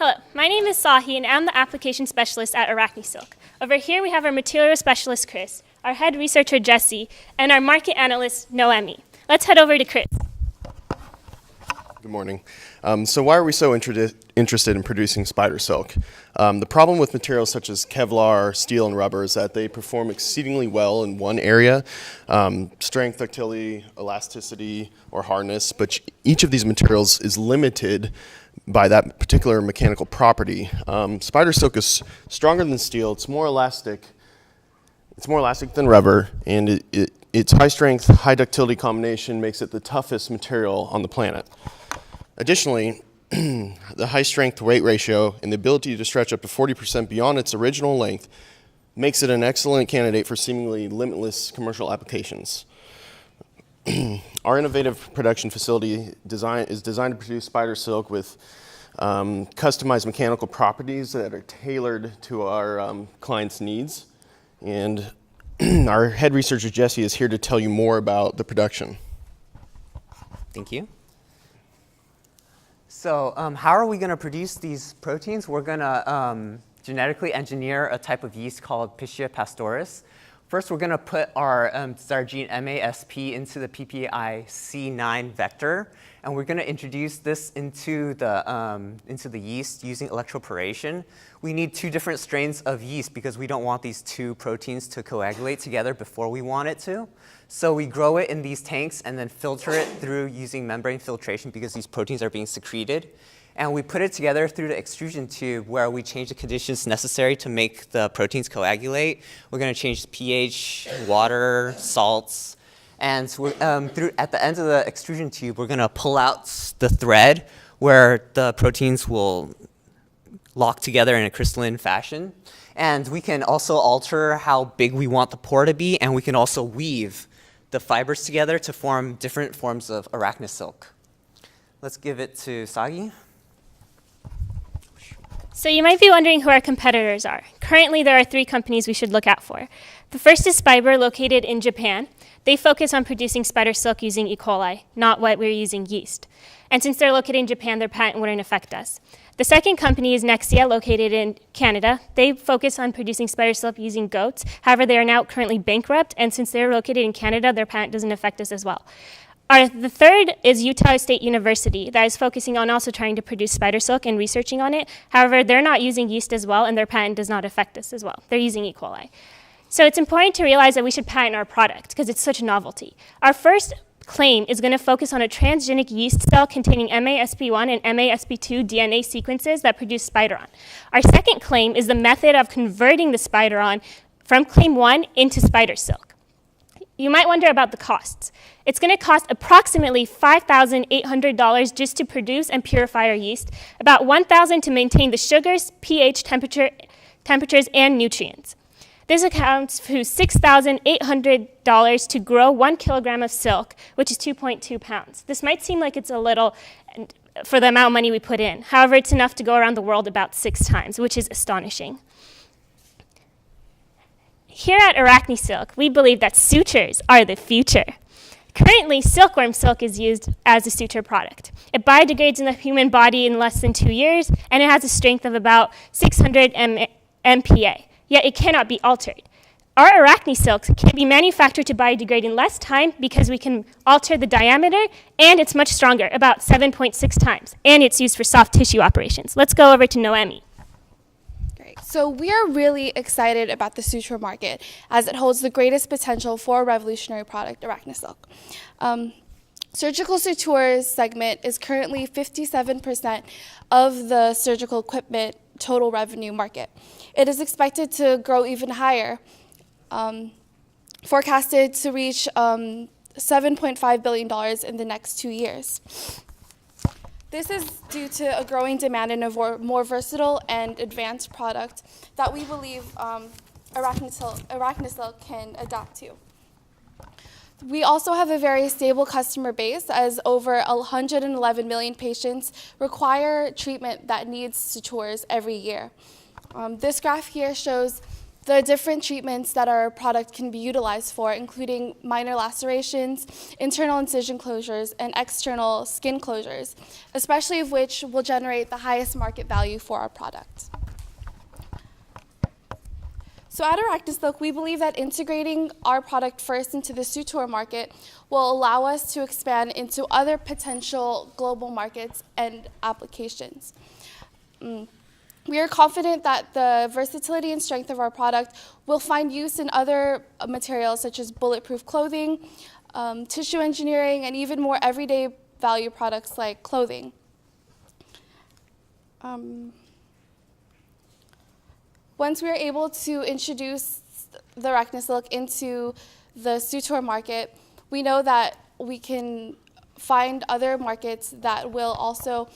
Hello, my name is Sahi, and I'm the application specialist at Arachnisilk. Over here, we have our material specialist, Chris, our head researcher, Jesse, and our market analyst, Noemi. Let's head over to Chris. Good morning. So why are we so interested in producing spider silk? The problem with materials such as Kevlar, steel, and rubber is that they perform exceedingly well in one area, strength, ductility, elasticity, or hardness, but each of these materials is limited by that particular mechanical property. Spider silk is stronger than steel. It's more elastic. It's more elastic than rubber, and its high strength, high ductility combination makes it the toughest material on the planet. Additionally, the high strength weight ratio and the ability to stretch up to 40% beyond its original length makes it an excellent candidate for seemingly limitless commercial applications. Our innovative production facility is designed to produce spider silk with customized mechanical properties that are tailored to our clients' needs. And our head researcher, Jesse, is here to tell you more about the production. Thank you. So how are we going to produce these proteins? We're going to genetically engineer a type of yeast called Pichia pastoris. First, we're going to put our gene MASP into the PPI-C9 vector, and we're going to introduce this into the yeast using electroporation. We need two different strains of yeast because we don't want these two proteins to coagulate together before we want it to. So we grow it in these tanks and then filter it through using membrane filtration because these proteins are being secreted. And we put it together through the extrusion tube where we change the conditions necessary to make the proteins coagulate. We're going to change the pH, water, salts. And so at the end of the extrusion tube, we're going to pull out the thread where the proteins will lock together in a crystalline fashion. And we can also alter how big we want the pore to be, and we can also weave the fibers together to form different forms of Arachnisilk. Let's give it to Sagi. So you might be wondering who our competitors are. Currently, there are 3 companies we should look out for. The first is Fiber, located in Japan. They focus on producing spider silk using E. coli, not what we're using, yeast. And since they're located in Japan, their patent wouldn't affect us. The second company is Nexia, located in Canada. They focus on producing spider silk using goats. However, they are now currently bankrupt, and since they're located in Canada, their patent doesn't affect us as well. The third is Utah State University, that is focusing on also trying to produce spider silk and researching on it. However, they're not using yeast as well, and their patent does not affect us as well. They're using E. coli. So it's important to realize that we should patent our product because it's such a novelty. Our first claim is going to focus on a transgenic yeast cell containing MASP1 and MASP2 DNA sequences that produce spideron. Our second claim is the method of converting the spideron from claim 1 into spider silk. You might wonder about the costs. It's going to cost approximately $5,800 just to produce and purify our yeast, about $1,000 to maintain the sugars, pH, temperatures, and nutrients. This accounts for $6,800 to grow 1 kilogram of silk, which is 2.2 pounds. This might seem like it's a little for the amount of money we put in. However, it's enough to go around the world about 6 times, which is astonishing. Here at Arachnisilk, we believe that sutures are the future. Currently, silkworm silk is used as a suture product. It biodegrades in the human body in less than 2 years, and it has a strength of about 600 MPa. Yet it cannot be altered. Our Arachnisilk can be manufactured to biodegrade in less time because we can alter the diameter, and it's much stronger, about 7.6 times, and it's used for soft tissue operations. Let's go over to Noemi. Great. So we are really excited about the suture market as it holds the greatest potential for a revolutionary product, Arachnisilk. Surgical sutures segment is currently 57% of the surgical equipment total revenue market. It is expected to grow even higher, forecasted to reach $7.5 billion in the next 2 years. This is due to a growing demand in a more versatile and advanced product that we believe Arachnisilk can adapt to. We also have a very stable customer base, as over 111 million patients require treatment that needs sutures every year. This graph here shows the different treatments that our product can be utilized for, including minor lacerations, internal incision closures, and external skin closures, especially of which will generate the highest market value for our product. So at Arachnisilk, we believe that integrating our product first into the suture market will allow us to expand into other potential global markets and applications. We are confident that the versatility and strength of our product will find use in other materials such as bulletproof clothing, tissue engineering, and even more everyday value products like clothing. Once we are able to introduce the Arachnisilk into the suture market, we know that we can find other markets that will also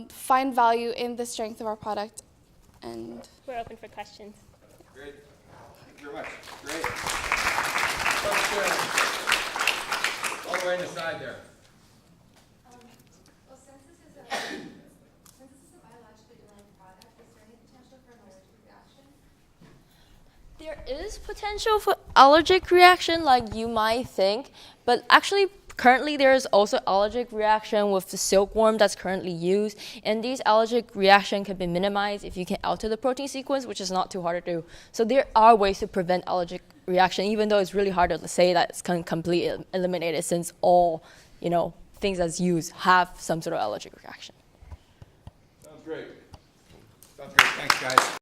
find value in the strength of our product. And we're open for questions. Great. Thank you very much. Great. Question. All the way on the side there. Well, since this is a biologically delayed product, is there any potential for an allergic reaction? There is potential for allergic reaction like you might think, but actually currently there is also allergic reaction with the silkworm that's currently used, and these allergic reaction can be minimized if you can alter the protein sequence, which is not too hard to do. So there are ways to prevent allergic reaction, even though it's really hard to say that it's completely eliminated since all, things that's used have some sort of allergic reaction. Sounds great. Sounds great. Thanks, guys.